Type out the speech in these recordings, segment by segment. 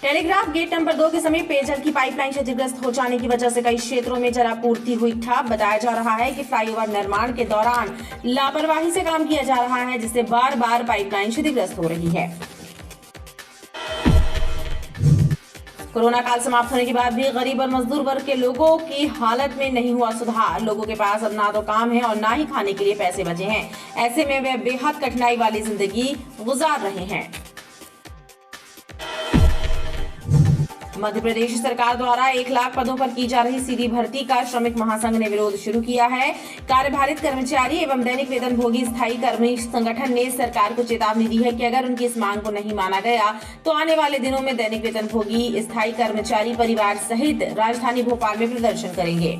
Telegraph gate number 2 के समीप पेयजल की पाइपलाइन क्षतिग्रस्त हो जाने की वजह से कई क्षेत्रों में जलापूर्ति हुई ठप। बताया जा रहा है कि फ्लाईओवर निर्माण के दौरान लापरवाही से काम किया जा रहा है, जिससे बार बार पाइपलाइन क्षतिग्रस्त हो रही है। कोरोना काल समाप्त होने के बाद भी गरीब और मजदूर वर्ग के लोगों की हालत में नहीं हुआ सुधार। लोगों के पास अब ना तो काम है और ना ही खाने के लिए पैसे बचे हैं। ऐसे में वे बेहद कठिनाई वाली जिंदगी गुजार रहे हैं। मध्य प्रदेश सरकार द्वारा 1 लाख पदों पर की जा रही सीधी भर्ती का श्रमिक महासंघ ने विरोध शुरू किया है। कार्यभारित कर्मचारी एवं दैनिक वेतन भोगी स्थायी कर्मी संगठन ने सरकार को चेतावनी दी है कि अगर उनकी इस मांग को नहीं माना गया तो आने वाले दिनों में दैनिक वेतन भोगी स्थायी कर्मचारी परिवार सहित राजधानी भोपाल में प्रदर्शन करेंगे।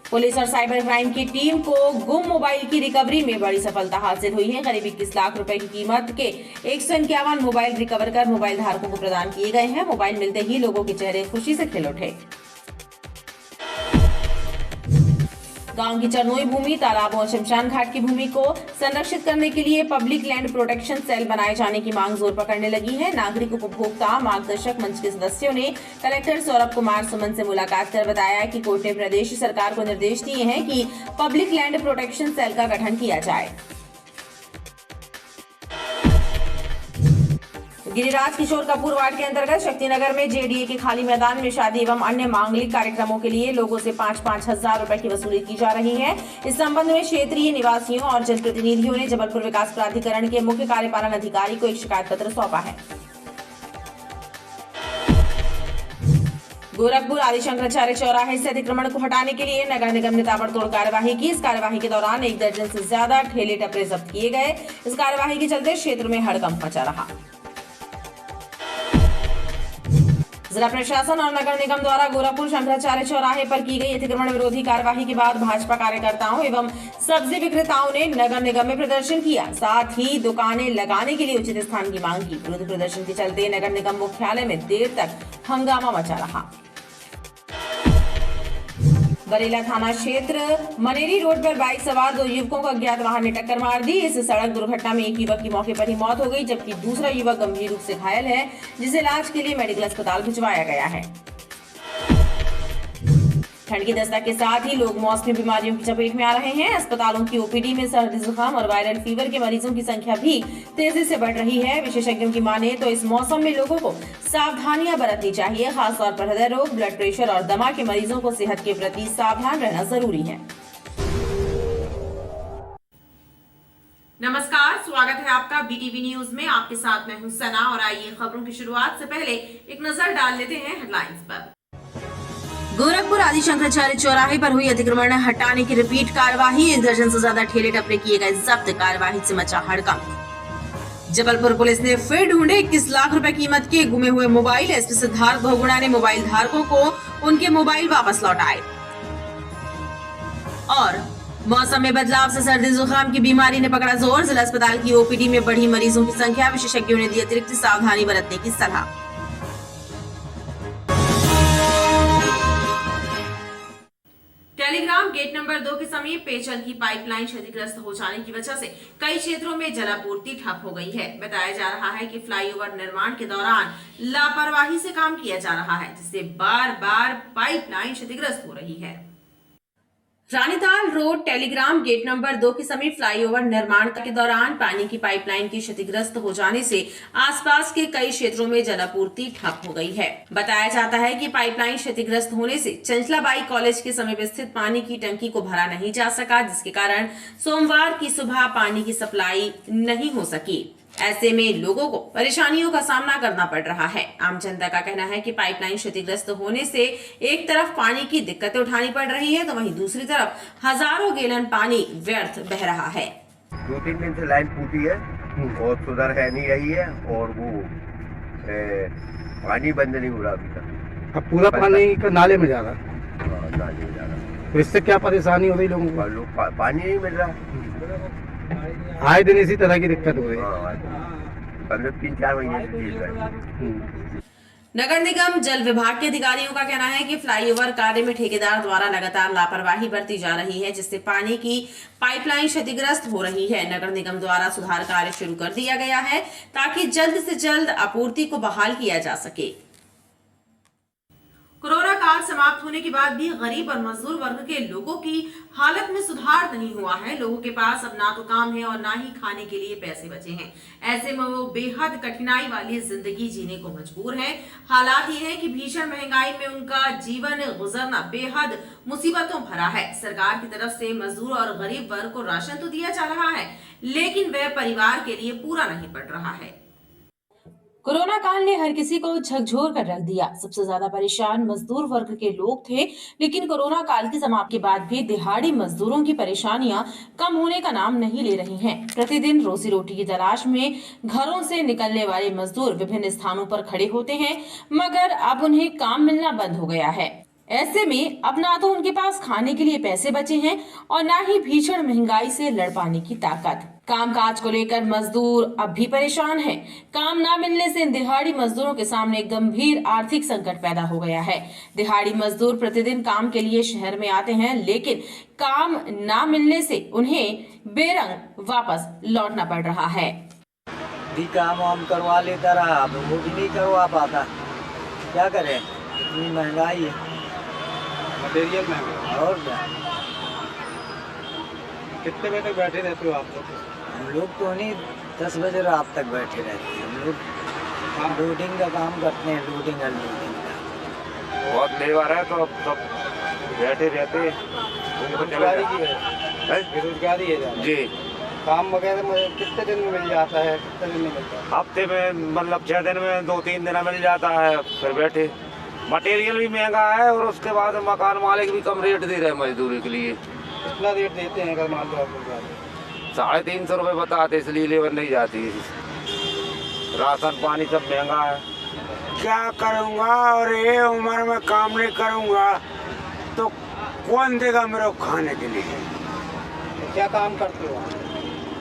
पुलिस और साइबर क्राइम की टीम को गुम मोबाइल की रिकवरी में बड़ी सफलता हासिल हुई है। करीब 21 लाख रुपए की कीमत के 151 मोबाइल रिकवर कर मोबाइल धारकों को प्रदान किए गए हैं। मोबाइल मिलते ही लोगों के चेहरे खुशी से खिल उठे। गांव की चरनोई भूमि, तालाबों और शमशान घाट की भूमि को संरक्षित करने के लिए पब्लिक लैंड प्रोटेक्शन सेल बनाए जाने की मांग जोर पकड़ने लगी है। नागरिक उपभोक्ता मार्गदर्शक मंच के सदस्यों ने कलेक्टर सौरभ कुमार सुमन से मुलाकात कर बताया कि कोर्ट ने प्रदेश सरकार को निर्देश दिए हैं कि पब्लिक लैंड प्रोटेक्शन सेल का गठन किया जाए। गिरिराज किशोर कपूर वार्ड के अंतर्गत शक्तिनगर में जेडीए के खाली मैदान में शादी एवं अन्य मांगलिक कार्यक्रमों के लिए लोगों से 5-5 हजार रुपए की वसूली की जा रही है। इस संबंध में क्षेत्रीय निवासियों और जनप्रतिनिधियों ने जबलपुर विकास प्राधिकरण के मुख्य कार्यपालन अधिकारी को एक शिकायत पत्र सौंपा है। गोरखपुर आदि शंकराचार्य चौराहे से अतिक्रमण को हटाने के लिए नगर निगम ने ताबड़तोड़ कार्यवाही की। इस कार्यवाही के दौरान 1 दर्जन से ज्यादा ठेले टपरे जब्त किए गए। इस कार्यवाही के चलते क्षेत्र में हड़कंप मचा रहा। जिला प्रशासन और नगर निगम द्वारा गोरखपुर शंकराचार्य चौराहे पर की गई अतिक्रमण विरोधी कार्यवाही के बाद भाजपा कार्यकर्ताओं एवं सब्जी विक्रेताओं ने नगर निगम में प्रदर्शन किया। साथ ही दुकानें लगाने के लिए उचित स्थान की मांग की। विरोध प्रदर्शन के चलते नगर निगम मुख्यालय में देर तक हंगामा मचा रहा। बरेला थाना क्षेत्र मनेरी रोड पर बाइक सवार 2 युवकों को अज्ञात वाहन ने टक्कर मार दी। इस सड़क दुर्घटना में एक युवक की मौके पर ही मौत हो गई, जबकि दूसरा युवक गंभीर रूप से घायल है, जिसे इलाज के लिए मेडिकल अस्पताल भिजवाया गया है। ठंड की दस्तक के साथ ही लोग मौसमी बीमारियों की चपेट में आ रहे हैं। अस्पतालों की ओपीडी में सर्दी जुकाम और वायरल फीवर के मरीजों की संख्या भी तेजी से बढ़ रही है। विशेषज्ञों की माने तो इस मौसम में लोगों को सावधानियां बरतनी चाहिए। खासतौर पर हृदय रोग, ब्लड प्रेशर और दमा के मरीजों को सेहत के प्रति सावधान रहना जरूरी है। नमस्कार, स्वागत है आपका बीटीवी न्यूज में। आपके साथ मैं हूं सना और आइए खबरों की शुरुआत से पहले एक नजर डाल लेते हैं हेडलाइंस पर। गोरखपुर आदि शंकराचार्य चौराहे पर हुई अतिक्रमण हटाने की रिपीट कार्यवाही। 1 दर्जन से ज्यादा ठेले टपरे किए गए जब्त। कार्यवाही से मचा हड़कंप। जबलपुर पुलिस ने फिर ढूंढे 21 लाख रुपए कीमत के गुमे हुए मोबाइल। एसपी सिद्धार्थ बहुगुणा ने मोबाइल धारकों को उनके मोबाइल वापस लौटाए। और मौसम में बदलाव से सर्दी जुकाम की बीमारी ने पकड़ा जोर। जिला अस्पताल की ओपीडी में बढ़ी मरीजों की संख्या। विशेषज्ञों ने दी अतिरिक्त सावधानी बरतने की सलाह। टेलीग्राम गेट नंबर 2 के समीप पेयजल की पाइपलाइन क्षतिग्रस्त हो जाने की वजह से कई क्षेत्रों में जलापूर्ति ठप हो गई है। बताया जा रहा है कि फ्लाईओवर निर्माण के दौरान लापरवाही से काम किया जा रहा है, जिससे बार बार पाइपलाइन क्षतिग्रस्त हो रही है। Ranital road telegram gate number 2 के समीप फ्लाईओवर निर्माण के दौरान पानी की पाइपलाइन की क्षतिग्रस्त हो जाने से आसपास के कई क्षेत्रों में जलापूर्ति ठप हो गई है। बताया जाता है कि पाइपलाइन क्षतिग्रस्त होने से चंचलाबाई कॉलेज के समीप स्थित पानी की टंकी को भरा नहीं जा सका, जिसके कारण सोमवार की सुबह पानी की सप्लाई नहीं हो सकी। ऐसे में लोगों को परेशानियों का सामना करना पड़ रहा है। आम जनता का कहना है कि पाइपलाइन क्षतिग्रस्त होने से एक तरफ पानी की दिक्कतें उठानी पड़ रही है, तो वहीं दूसरी तरफ हजारों गैलन पानी व्यर्थ बह रहा है। 2-3 दिन से लाइन फूटी है और सुधर है नहीं रही है और वो पानी बंद नहीं हो रहा अभी तक। अब पूरा पानी का नाले में जा रहा है। नाले में जा रहा। तो इससे क्या परेशानी हो रही लोगों को? पानी नहीं मिल रहा। आए दिन इसी तरह की दिक्कत हो रही है। 3-4 महीने से झेल रहे हैं। नगर निगम जल विभाग के अधिकारियों का कहना है कि फ्लाईओवर कार्य में ठेकेदार द्वारा लगातार लापरवाही बरती जा रही है, जिससे पानी की पाइपलाइन क्षतिग्रस्त हो रही है। नगर निगम द्वारा सुधार कार्य शुरू कर दिया गया है ताकि जल्द से जल्द आपूर्ति को बहाल किया जा सके। कोरोना काल समाप्त होने के बाद भी गरीब और मजदूर वर्ग के लोगों की हालत में सुधार नहीं हुआ है। लोगों के पास अब ना तो काम है और ना ही खाने के लिए पैसे बचे हैं। ऐसे में वो बेहद कठिनाई वाली जिंदगी जीने को मजबूर हैं। हालात ये है कि भीषण महंगाई में उनका जीवन गुजरना बेहद मुसीबतों भरा है। सरकार की तरफ से मजदूर और गरीब वर्ग को राशन तो दिया जा रहा है, लेकिन वह परिवार के लिए पूरा नहीं पड़ रहा है। कोरोना काल ने हर किसी को झकझोर कर रख दिया। सबसे ज्यादा परेशान मजदूर वर्ग के लोग थे, लेकिन कोरोना काल की समाप्ति के बाद भी दिहाड़ी मजदूरों की परेशानियां कम होने का नाम नहीं ले रही हैं। प्रतिदिन रोजी रोटी की तलाश में घरों से निकलने वाले मजदूर विभिन्न स्थानों पर खड़े होते हैं, मगर अब उन्हें काम मिलना बंद हो गया है। ऐसे में अब ना तो उनके पास खाने के लिए पैसे बचे हैं और ना ही भीषण महंगाई से लड़ पाने की ताकत। कामकाज को लेकर मजदूर अब भी परेशान हैं। काम ना मिलने से दिहाड़ी मजदूरों के सामने एक गंभीर आर्थिक संकट पैदा हो गया है। दिहाड़ी मजदूर प्रतिदिन काम के लिए शहर में आते हैं, लेकिन काम ना मिलने से उन्हें बेरंग वापस लौटना पड़ रहा है। भी काम वाम करवा लेता रहा, अब वो भी नहीं करवा पाता। क्या करें, इतनी महंगाई है, मटेरियल महंगा। और क्या। कितने बजे तक बैठे रहते हो आप लोग? हम लोग तो नहीं 10 बजे रात तक बैठे रहते हैं। हम लोग लोडिंग का काम करते हैं, लोडिंग अनलोडिंग का। बहुत लेबर है तो अब सब बैठे रहते हैं। बेरोजगारी की है, बेरोजगारी है जी। काम वगैरह कितने दिन में मिल जाता है, कितने दिन में मिलता है? हफ्ते में मतलब 6 दिन में 2-3 दिन मिल जाता है, फिर बैठे। मटेरियल भी महंगा है और उसके बाद मकान मालिक भी कम रेट दे रहे हैं मजदूरी के लिए। कितना रेट देते हैं अगर मान लो आप लोग? 350 रुपये बताते, इसलिए लेबर नहीं जाती। राशन पानी सब महंगा है। क्या करूँगा, और ये उम्र में काम नहीं करूँगा तो कौन देगा मेरे को खाने के लिए? क्या काम करते हो?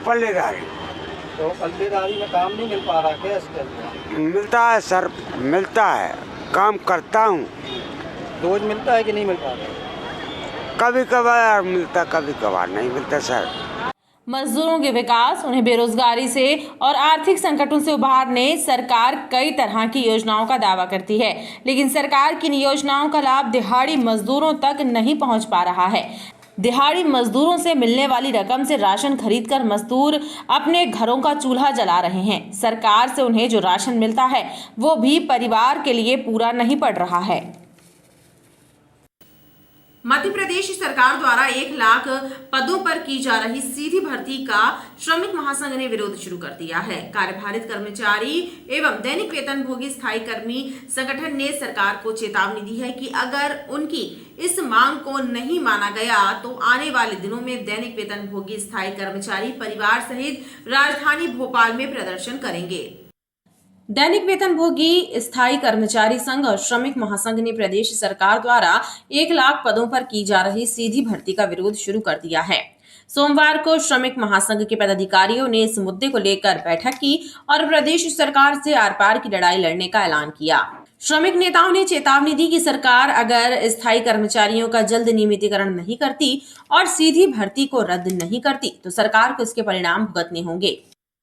पल्लेदारी। तो पल्लेदारी में काम नहीं मिल पा रहा क्या इस टाइम? मिलता है सर, मिलता है, काम करता हूँ। रोज मिलता है कि नहीं मिल पा रहा? कभी कभार मिलता, कभी कभार नहीं मिलता सर। मजदूरों के विकास, उन्हें बेरोजगारी से और आर्थिक संकटों से उबारने सरकार कई तरह की योजनाओं का दावा करती है, लेकिन सरकार की इन योजनाओं का लाभ दिहाड़ी मजदूरों तक नहीं पहुंच पा रहा है। दिहाड़ी मजदूरों से मिलने वाली रकम से राशन खरीदकर मजदूर अपने घरों का चूल्हा जला रहे हैं। सरकार से उन्हें जो राशन मिलता है वो भी परिवार के लिए पूरा नहीं पड़ रहा है। मध्य प्रदेश सरकार द्वारा 1 लाख पदों पर की जा रही सीधी भर्ती का श्रमिक महासंघ ने विरोध शुरू कर दिया है। कार्यभारित कर्मचारी एवं दैनिक वेतनभोगी स्थायी कर्मी संगठन ने सरकार को चेतावनी दी है कि अगर उनकी इस मांग को नहीं माना गया तो आने वाले दिनों में दैनिक वेतनभोगी स्थायी कर्मचारी परिवार सहित राजधानी भोपाल में प्रदर्शन करेंगे। दैनिक वेतनभोगी स्थायी कर्मचारी संघ और श्रमिक महासंघ ने प्रदेश सरकार द्वारा 1 लाख पदों पर की जा रही सीधी भर्ती का विरोध शुरू कर दिया है। सोमवार को श्रमिक महासंघ के पदाधिकारियों ने इस मुद्दे को लेकर बैठक की और प्रदेश सरकार से आर पार की लड़ाई लड़ने का ऐलान किया। श्रमिक नेताओं ने चेतावनी दी कि सरकार अगर स्थायी कर्मचारियों का जल्द नियमितीकरण नहीं करती और सीधी भर्ती को रद्द नहीं करती तो सरकार को इसके परिणाम भुगतने होंगे।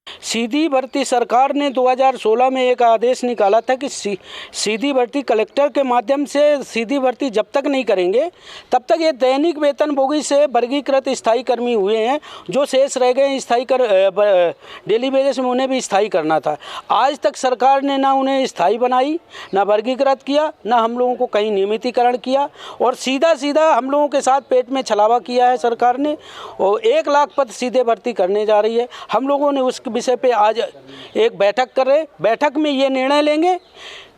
सीधी भर्ती सरकार ने 2016 में एक आदेश निकाला था कि सीधी भर्ती कलेक्टर के माध्यम से सीधी भर्ती जब तक नहीं करेंगे तब तक ये दैनिक वेतनभोगी से वर्गीकृत स्थायी कर्मी हुए हैं, जो शेष रह गए स्थायी डेली बेसिस में उन्हें भी स्थायी करना था। आज तक सरकार ने ना उन्हें स्थायी बनाई, ना वर्गीकृत किया, ना हम लोगों को कहीं नियमितीकरण किया और सीधा सीधा हम लोगों के साथ पेट में छलावा किया है सरकार ने। और 1 लाख पद सीधे भर्ती करने जा रही है। हम लोगों ने उस विषय पे आज एक बैठक कर रहे। बैठक में ये निर्णय लेंगे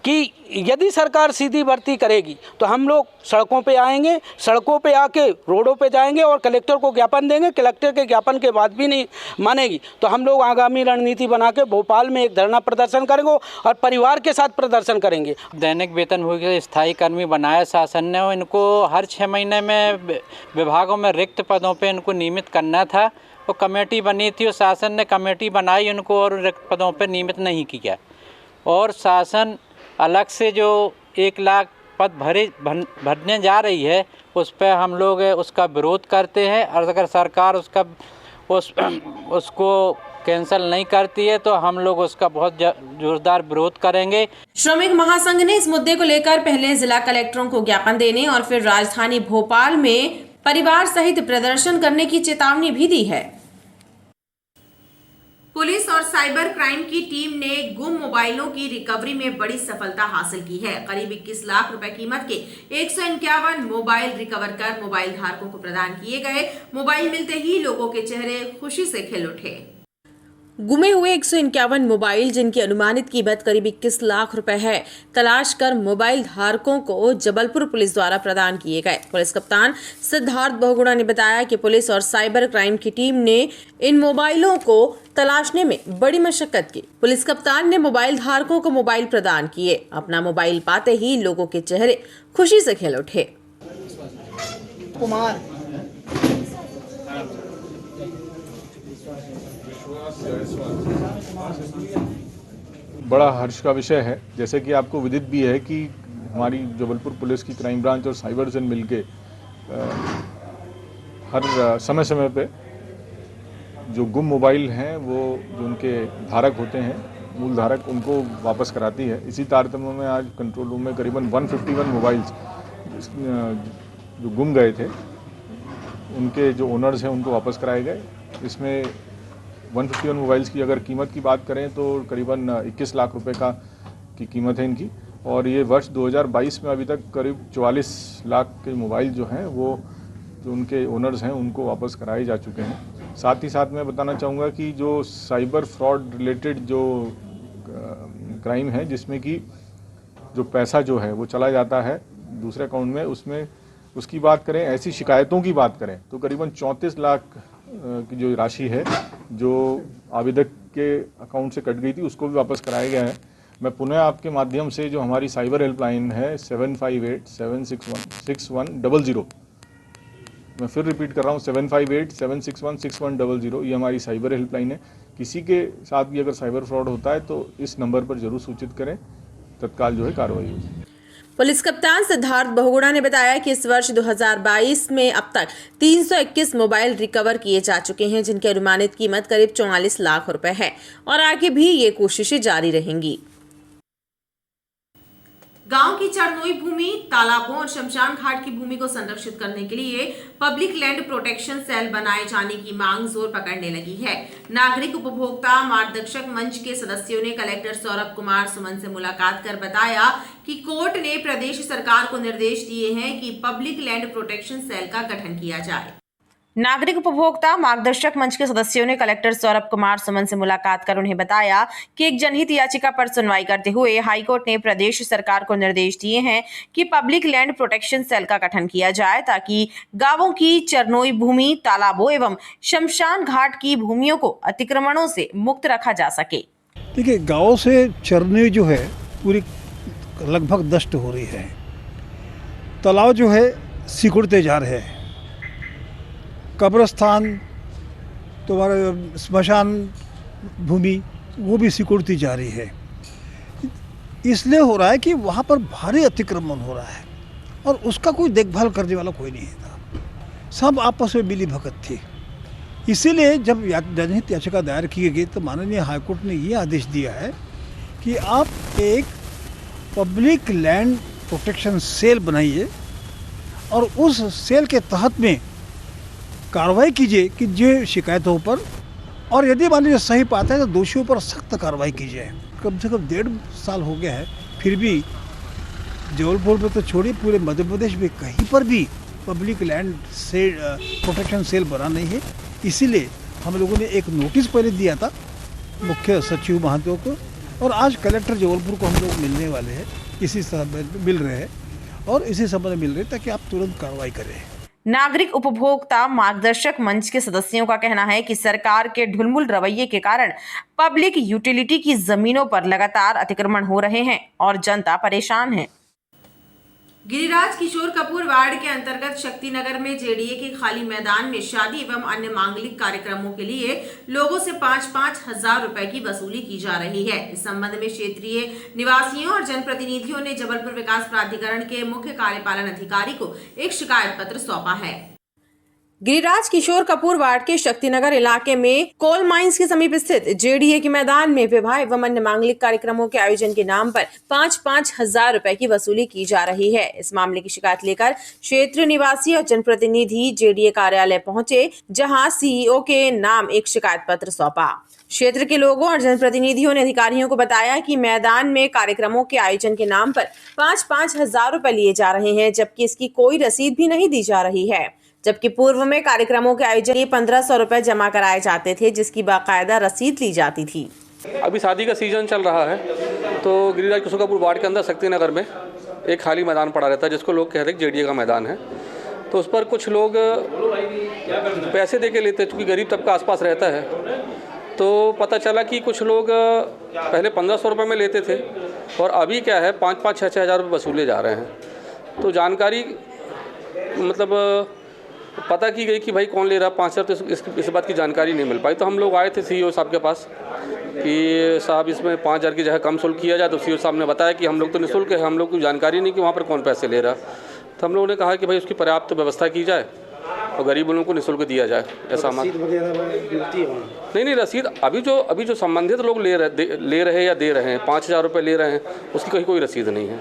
कि यदि सरकार सीधी भर्ती करेगी तो हम लोग सड़कों पे आएंगे, सड़कों पे आके रोडों पे जाएंगे और कलेक्टर को ज्ञापन देंगे। कलेक्टर के ज्ञापन के बाद भी नहीं मानेगी तो हम लोग आगामी रणनीति बना के भोपाल में एक धरना प्रदर्शन करेंगे और परिवार के साथ प्रदर्शन करेंगे। दैनिक वेतनभोगी स्थायी कर्मी बनाया शासन ने, इनको हर 6 महीने में विभागों में रिक्त पदों पर इनको नियमित करना था। वो कमेटी बनी थी और शासन ने कमेटी बनाई उनको और रिक्त पदों पर नियमित नहीं किया और शासन अलग से जो 1 लाख पद भरने जा रही है उस पर हम लोग उसका विरोध करते हैं, और अगर सरकार उसको कैंसिल नहीं करती है तो हम लोग उसका बहुत जोरदार विरोध करेंगे। श्रमिक महासंघ ने इस मुद्दे को लेकर पहले जिला कलेक्टरों को ज्ञापन देने और फिर राजधानी भोपाल में परिवार सहित प्रदर्शन करने की चेतावनी भी दी है। पुलिस और साइबर क्राइम की टीम ने गुम मोबाइलों की रिकवरी में बड़ी सफलता हासिल की है। करीब 21 लाख रुपए कीमत के 151 मोबाइल रिकवर कर मोबाइल धारकों को प्रदान किए गए। मोबाइल मिलते ही लोगों के चेहरे खुशी से खिल उठे। गुमे हुए 151 मोबाइल, जिनकी अनुमानित कीमत करीब 21 लाख रुपए है, तलाश कर मोबाइल धारकों को जबलपुर पुलिस द्वारा प्रदान किए गए। पुलिस कप्तान सिद्धार्थ बहुगुणा ने बताया कि पुलिस और साइबर क्राइम की टीम ने इन मोबाइलों को तलाशने में बड़ी मशक्कत की। पुलिस कप्तान ने मोबाइल धारकों को मोबाइल प्रदान किए। अपना मोबाइल पाते ही लोगों के चेहरे खुशी से खिल उठे। कुमार बड़ा हर्ष का विषय है, जैसे कि आपको विदित भी है कि हमारी जबलपुर पुलिस की क्राइम ब्रांच और साइबर सेल मिलके हर समय समय पे जो गुम मोबाइल हैं वो जो उनके धारक होते हैं, मूल धारक, उनको वापस कराती है। इसी तारतम्य में आज कंट्रोल रूम में करीबन 151 मोबाइल्स जो गुम गए थे उनके जो ओनर्स हैं उनको वापस कराए गए। इसमें 151 मोबाइल्स की अगर कीमत की बात करें तो करीबन 21 लाख रुपए की कीमत है इनकी, और ये वर्ष 2022 में अभी तक करीब 44 लाख के मोबाइल जो हैं वो जो उनके ओनर्स हैं उनको वापस कराए जा चुके हैं। साथ ही साथ मैं बताना चाहूँगा कि जो साइबर फ्रॉड रिलेटेड जो क्राइम है जिसमें कि जो पैसा जो है वो चला जाता है दूसरे अकाउंट में, उसमें उसकी बात करें, ऐसी शिकायतों की बात करें तो करीबन 34 लाख की जो राशि है जो आवेदक के अकाउंट से कट गई थी उसको भी वापस कराया गया है। मैं पुनः आपके माध्यम से जो हमारी साइबर हेल्पलाइन है 7587616100, मैं फिर रिपीट कर रहा हूँ 7587616100, ये हमारी साइबर हेल्पलाइन है। किसी के साथ भी अगर साइबर फ्रॉड होता है तो इस नंबर पर जरूर सूचित करें, तत्काल जो है कार्रवाई होगी। पुलिस कप्तान सिद्धार्थ बहुगुणा ने बताया कि इस वर्ष 2022 में अब तक 321 मोबाइल रिकवर किए जा चुके हैं, जिनकी अनुमानित कीमत करीब 44 लाख रुपए है और आगे भी ये कोशिशें जारी रहेंगी। गांव की चरनोई भूमि, तालाबों और शमशान घाट की भूमि को संरक्षित करने के लिए पब्लिक लैंड प्रोटेक्शन सेल बनाए जाने की मांग जोर पकड़ने लगी है। नागरिक उपभोक्ता मार्गदर्शक मंच के सदस्यों ने कलेक्टर सौरभ कुमार सुमन से मुलाकात कर बताया कि कोर्ट ने प्रदेश सरकार को निर्देश दिए हैं कि पब्लिक लैंड प्रोटेक्शन सेल का गठन किया जाए। नागरिक उपभोक्ता मार्गदर्शक मंच के सदस्यों ने कलेक्टर सौरभ कुमार सुमन से मुलाकात कर उन्हें बताया कि एक जनहित याचिका पर सुनवाई करते हुए हाईकोर्ट ने प्रदेश सरकार को निर्देश दिए हैं कि पब्लिक लैंड प्रोटेक्शन सेल का गठन किया जाए ताकि गांवों की चरनोई भूमि, तालाबों एवं शमशान घाट की भूमियों को अतिक्रमणों से मुक्त रखा जा सके। देखिए, गाँव से चरनोई जो है पूरी लगभग नष्ट हो रही है, तालाब जो है सिकुड़ते जा रहे हैं, कब्रस्तान तुम्हारा स्मशान भूमि वो भी सिकुड़ती जा रही है। इसलिए हो रहा है कि वहाँ पर भारी अतिक्रमण हो रहा है और उसका कोई देखभाल करने वाला कोई नहीं था, सब आपस में मिली भगत थी। इसीलिए जब जनहित याचिका दायर की गई तो माननीय हाईकोर्ट ने ये आदेश दिया है कि आप एक पब्लिक लैंड प्रोटेक्शन सेल बनाइए और उस सेल के तहत में कार्रवाई कीजिए कि जो शिकायतों पर, और यदि मान लीजिए सही बात है तो दोषियों पर सख्त कार्रवाई कीजिए। कम से कम 1.5 साल हो गया है, फिर भी जबलपुर में तो छोड़िए पूरे मध्य प्रदेश में कहीं पर भी पब्लिक लैंड से प्रोटेक्शन सेल बना नहीं है। इसीलिए हम लोगों ने एक नोटिस पहले दिया था मुख्य सचिव महातो को, और आज कलेक्टर जबलपुर को हम लोग मिलने वाले हैं, इसी संबंध में मिल रहे हैं और इसी संबंध में मिल रहे हैं ताकि आप तुरंत कार्रवाई करें। नागरिक उपभोक्ता मार्गदर्शक मंच के सदस्यों का कहना है कि सरकार के ढुलमुल रवैये के कारण पब्लिक यूटिलिटी की जमीनों पर लगातार अतिक्रमण हो रहे हैं और जनता परेशान है। गिरिराज किशोर कपूर वार्ड के अंतर्गत शक्तिनगर में जेडीए के खाली मैदान में शादी एवं अन्य मांगलिक कार्यक्रमों के लिए लोगों से 5-5 हजार रुपए की वसूली की जा रही है। इस संबंध में क्षेत्रीय निवासियों और जनप्रतिनिधियों ने जबलपुर विकास प्राधिकरण के मुख्य कार्यपालन अधिकारी को एक शिकायत पत्र सौंपा है। गिरिराज किशोर कपूर वार्ड के शक्तिनगर इलाके में कोल माइंस के समीप स्थित जेडीए के मैदान में विवाह एवं अन्य मांगलिक कार्यक्रमों के आयोजन के नाम पर 5-5 हजार रुपए की वसूली की जा रही है। इस मामले की शिकायत लेकर क्षेत्रीय निवासी और जनप्रतिनिधि जेडीए कार्यालय पहुंचे, जहां सीईओ के नाम एक शिकायत पत्र सौंपा। क्षेत्र के लोगों और जनप्रतिनिधियों ने अधिकारियों को बताया कि मैदान में कार्यक्रमों के आयोजन के नाम पर 5-5 हजार रुपए लिए जा रहे हैं, जबकि इसकी कोई रसीद भी नहीं दी जा रही है। जबकि पूर्व में कार्यक्रमों के आयोजन के 1500 रुपए जमा कराए जाते थे, जिसकी बाकायदा रसीद ली जाती थी। अभी शादी का सीजन चल रहा है, तो गिरिराज किशोर कपूर वार्ड के अंदर शक्तिनगर में एक खाली मैदान पड़ा रहता है, जिसको लोग कहते हैं जेडीए का मैदान है। तो उस पर कुछ लोग पैसे दे के लेते, चूँकि गरीब तबका आसपास रहता है, तो पता चला कि कुछ लोग पहले 1500 रुपये में लेते थे और अभी क्या है 5-5, 6-6 हज़ार रुपये वसूले जा रहे हैं। तो जानकारी मतलब पता की गई कि भाई कौन ले रहा है 5 हज़ार, तो इस बात की जानकारी नहीं मिल पाई। तो हम लोग आए थे सीईओ साहब के पास कि साहब इसमें 5 हज़ार की जगह कम शुल्क किया जाए। तो सीईओ साहब ने बताया कि हम लोग तो निःशुल्क है, हम लोग को जानकारी नहीं कि वहाँ पर कौन पैसे ले रहा। तो हम लोगों ने कहा कि भाई उसकी पर्याप्त व्यवस्था की जाए और गरीब लोगों को निःशुल्क दिया जाए। ऐसा नहीं, रसीद अभी जो संबंधित लोग ले रहे या दे रहे हैं 5 हज़ार रुपये ले रहे हैं, उसकी कहीं कोई रसीद नहीं है।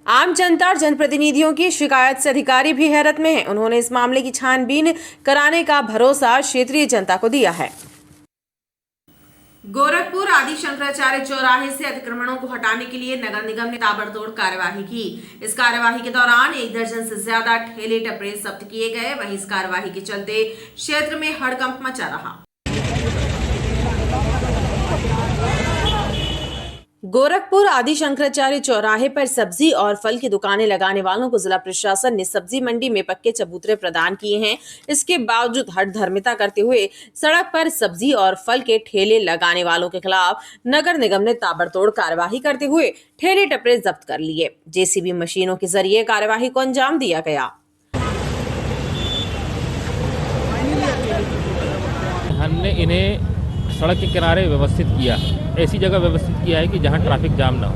आम जनता और जनप्रतिनिधियों की शिकायत से अधिकारी भी हैरत में हैं। उन्होंने इस मामले की छानबीन कराने का भरोसा क्षेत्रीय जनता को दिया है। गोरखपुर आदि शंकराचार्य चौराहे से अतिक्रमणों को हटाने के लिए नगर निगम ने ताबड़तोड़ कार्यवाही की। इस कार्यवाही के दौरान 1 दर्जन से ज्यादा ठेले टपरे जब्त किए गए। वहीं इस कार्यवाही के चलते क्षेत्र में हड़कंप मचा रहा। गोरखपुर आदि शंकराचार्य चौराहे पर सब्जी और फल की दुकानें लगाने वालों को जिला प्रशासन ने सब्जी मंडी में पक्के चबूतरे प्रदान किए हैं। इसके बावजूद हठधर्मिता करते हुए सड़क पर सब्जी और फल के ठेले लगाने वालों के खिलाफ नगर निगम ने ताबड़तोड़ कार्यवाही करते हुए ठेले टपरे जब्त कर लिए। जेसीबी मशीनों के जरिए कार्यवाही को अंजाम दिया गया। हमने इन्हें सड़क के किनारे व्यवस्थित किया, ऐसी जगह व्यवस्थित किया है कि जहां ट्रैफिक जाम ना हो,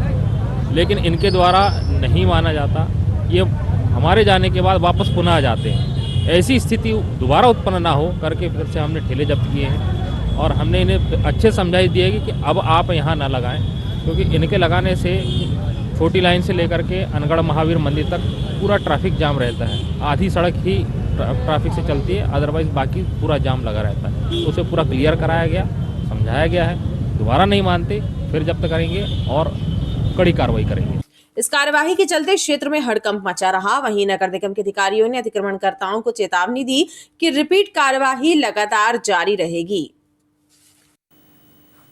लेकिन इनके द्वारा नहीं माना जाता। ये हमारे जाने के बाद वापस पुनः आ जाते हैं। ऐसी स्थिति दोबारा उत्पन्न ना हो करके फिर से हमने ठेले जब्त किए हैं और हमने इन्हें अच्छे समझाइश दी है कि अब आप यहाँ ना लगाएं, क्योंकि इनके लगाने से छोटी लाइन से लेकर के अनगढ़ महावीर मंदिर तक पूरा ट्रैफिक जाम रहता है। आधी सड़क ही ट्रैफिक से चलती है, अदरवाइज बाकी पूरा जाम लगा रहता है। तो उसे पूरा क्लियर कराया गया, समझाया गया है। दोबारा नहीं मानते फिर जब्त करेंगे और कड़ी कार्रवाई करेंगे। इस कार्यवाही के चलते क्षेत्र में हड़कंप मचा रहा। वहीं नगर निगम के अधिकारियों ने अतिक्रमणकर्ताओं को चेतावनी दी कि रिपीट कार्यवाही लगातार जारी रहेगी।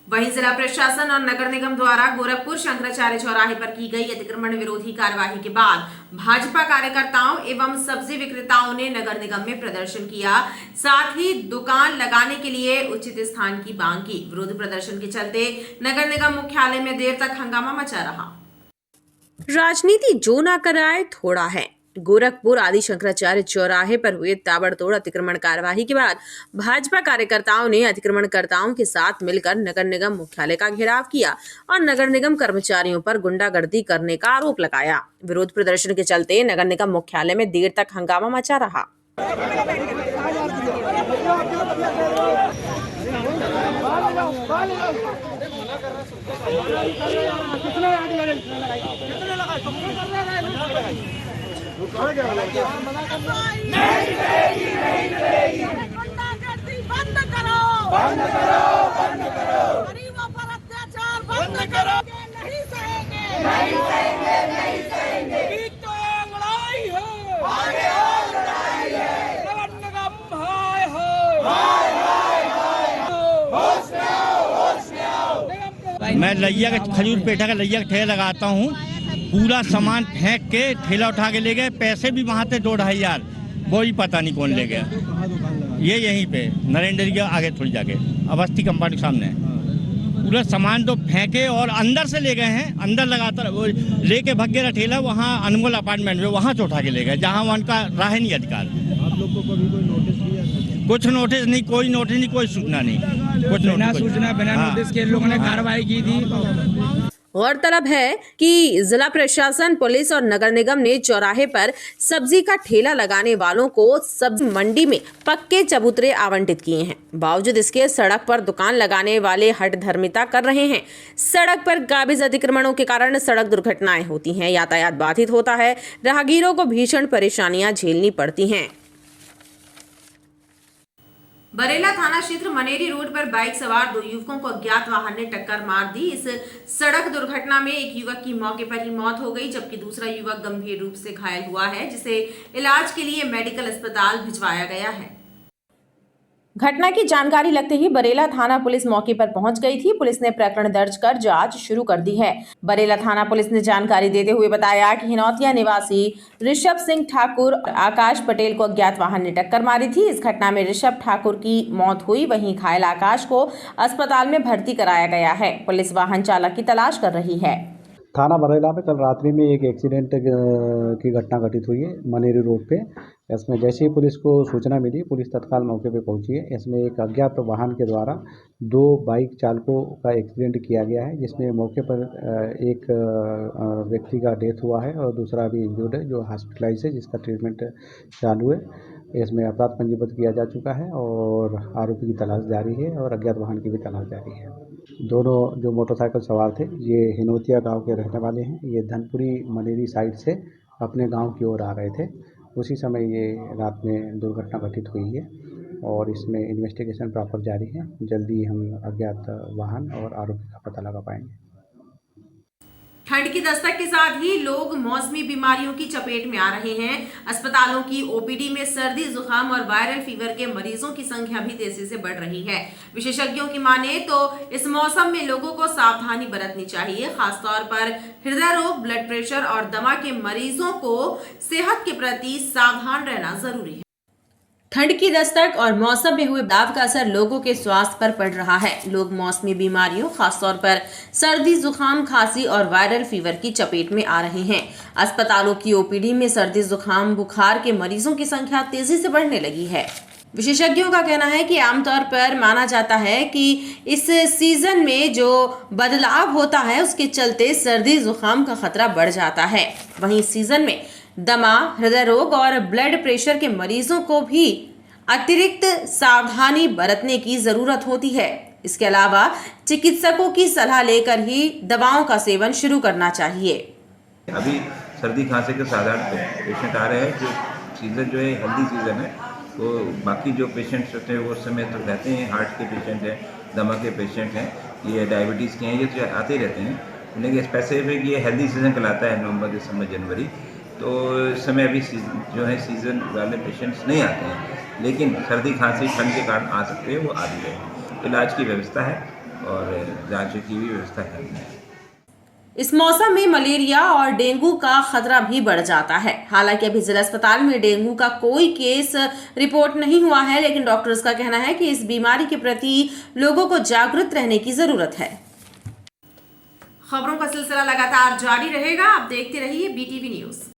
वहीं जिला प्रशासन और नगर निगम द्वारा गोरखपुर शंकराचार्य चौराहे पर की गई अतिक्रमण विरोधी कार्यवाही के बाद भाजपा कार्यकर्ताओं एवं सब्जी विक्रेताओं ने नगर निगम में प्रदर्शन किया। साथ ही दुकान लगाने के लिए उचित स्थान की मांग की। विरोध प्रदर्शन के चलते नगर निगम मुख्यालय में देर तक हंगामा मचा रहा। राजनीति जो ना कराए थोड़ा है। गोरखपुर आदि शंकराचार्य चौराहे पर हुए ताबड़तोड़ अतिक्रमण कार्यवाही के बाद भाजपा कार्यकर्ताओं ने अतिक्रमणकर्ताओं के साथ मिलकर नगर निगम मुख्यालय का घेराव किया और नगर निगम कर्मचारियों पर गुंडागर्दी करने का आरोप लगाया। विरोध प्रदर्शन के चलते नगर निगम मुख्यालय में देर तक हंगामा मचा रहा। बंद करो, बंद करो, बंद करो, गरीबों पर अत्याचार बंद करो। नहीं सहेंगे, नहीं सहेंगे, नहीं सहेंगे। तो लड़ाई है, आगे और लड़ाई है। नगर निगम हाय हाय, हाय हाय हाय, होश में आओ, होश में आओ। मैं लैया का खजूर पेठा का लैया का ठेला लगाता हूँ। पूरा सामान फेंक के ठेला उठा के ले गए, पैसे भी वहाँ थे 2-2.5 हज़ार, वो ही पता नहीं कौन ले गया। ये यहीं पे नरेंद्र के आगे थोड़ी जाके अवस्थी कंपाउंड के सामने है। पूरा सामान तो फेंके और अंदर से ले गए हैं, अंदर लगातार वो लेके भग गया ठेला वहाँ अनमोल अपार्टमेंट में, वहाँ से उठा के ले गए जहाँ उनका रहा नहीं अधिकार। आप लोग को कभी कोई नोटिस दिया? कुछ नोटिस नहीं, कोई नोटिस नहीं, कोई सूचना नहीं, कुछ बिना सूचना बिना नोटिस के लोगों ने कार्रवाई की थी। गौरतलब है कि जिला प्रशासन, पुलिस और नगर निगम ने चौराहे पर सब्जी का ठेला लगाने वालों को सब्जी मंडी में पक्के चबूतरे आवंटित किए हैं। बावजूद इसके सड़क पर दुकान लगाने वाले हठधर्मिता कर रहे हैं। सड़क पर काबिज अतिक्रमणों के कारण सड़क दुर्घटनाएं होती हैं, यातायात बाधित होता है, राहगीरों को भीषण परेशानियां झेलनी पड़ती हैं। बरेला थाना क्षेत्र मनेरी रोड पर बाइक सवार 2 युवकों को अज्ञात वाहन ने टक्कर मार दी। इस सड़क दुर्घटना में एक युवक की मौके पर ही मौत हो गई, जबकि दूसरा युवक गंभीर रूप से घायल हुआ है, जिसे इलाज के लिए मेडिकल अस्पताल भिजवाया गया है। घटना की जानकारी लगते ही बरेला थाना पुलिस मौके पर पहुंच गई थी। पुलिस ने प्रकरण दर्ज कर जांच शुरू कर दी है। बरेला थाना पुलिस ने जानकारी देते हुए बताया कि हिनौतिया निवासी ऋषभ सिंह ठाकुर आकाश पटेल को अज्ञात वाहन ने टक्कर मारी थी। इस घटना में ऋषभ ठाकुर की मौत हुई, वहीं घायल आकाश को अस्पताल में भर्ती कराया गया है। पुलिस वाहन चालक की तलाश कर रही है। थाना बरेला में कल रात्रि में एक एक्सीडेंट की घटना घटित हुई है मनेरी रोड पे। इसमें जैसे ही पुलिस को सूचना मिली, पुलिस तत्काल मौके पे पहुंची है। इसमें एक अज्ञात वाहन के द्वारा 2 बाइक चालकों का एक्सीडेंट किया गया है, जिसमें मौके पर एक व्यक्ति का डेथ हुआ है और दूसरा अभी इंजर्ड है, जो हॉस्पिटलाइज है, जिसका ट्रीटमेंट चालू है। इसमें अपराध पंजीबद्ध किया जा चुका है और आरोपी की तलाश जारी है और अज्ञात वाहन की भी तलाश जारी है। दोनों जो मोटरसाइकिल सवार थे, ये हिनौतिया गांव के रहने वाले हैं। ये धनपुरी मनेरी साइड से अपने गांव की ओर आ रहे थे। उसी समय ये रात में दुर्घटना घटित हुई है और इसमें इन्वेस्टिगेशन प्रॉपर जारी है। जल्दी हम अज्ञात वाहन और आरोपी का पता लगा पाएंगे। ठंड की दस्तक के साथ ही लोग मौसमी बीमारियों की चपेट में आ रहे हैं। अस्पतालों की ओपीडी में सर्दी, जुकाम और वायरल फीवर के मरीजों की संख्या भी तेजी से बढ़ रही है। विशेषज्ञों की माने तो इस मौसम में लोगों को सावधानी बरतनी चाहिए। खासतौर पर हृदय रोग, ब्लड प्रेशर और दमा के मरीजों को सेहत के प्रति सावधान रहना जरूरी है। ठंड की दस्तक और मौसम में हुए बदलाव का असर लोगों के स्वास्थ्य पर पड़ रहा है। लोग मौसमी बीमारियों, खासतौर पर सर्दी, जुकाम, खांसी और वायरल फीवर की चपेट में आ रहे हैं। अस्पतालों की ओपीडी में सर्दी, जुकाम, बुखार के मरीजों की संख्या तेजी से बढ़ने लगी है। विशेषज्ञों का कहना है कि आमतौर पर माना जाता है कि इस सीजन में जो बदलाव होता है, उसके चलते सर्दी, जुकाम का खतरा बढ़ जाता है। वहीं इस सीजन में दमा, हृदय रोग और ब्लड प्रेशर के मरीजों को भी अतिरिक्त सावधानी बरतने की जरूरत होती है। इसके अलावा चिकित्सकों की सलाह लेकर ही दवाओं का सेवन शुरू करना चाहिए। अभी सर्दी खांसी के साधारण पेशेंट आ रहे हैं। जो सीज़न जो है हेल्दी सीज़न है, तो बाकी जो पेशेंट्स होते हैं वो समय तो रहते हैं। हार्ट के पेशेंट हैं, दमा के पेशेंट हैं, ये डायबिटीज़ के हैं, ये तो आते रहते हैं। लेकिन स्पेसिफिक ये हेल्दी सीज़न कहलाता है नवंबर, दिसंबर, जनवरी। तो इस समय अभी जो है सीज़न वाले पेशेंट्स नहीं आते हैं, लेकिन सर्दी खांसी ठंड के कारण आ सकते हैं, वो आ भी रहे। इलाज की व्यवस्था है और जांच की भी व्यवस्था है। इस मौसम में मलेरिया और डेंगू का खतरा भी बढ़ जाता है। हालांकि अभी जिला अस्पताल में डेंगू का कोई केस रिपोर्ट नहीं हुआ है, लेकिन डॉक्टर्स का कहना है कि इस बीमारी के प्रति लोगों को जागरूक रहने की जरूरत है। खबरों का सिलसिला लगातार जारी रहेगा। आप देखते रहिए BTV न्यूज़।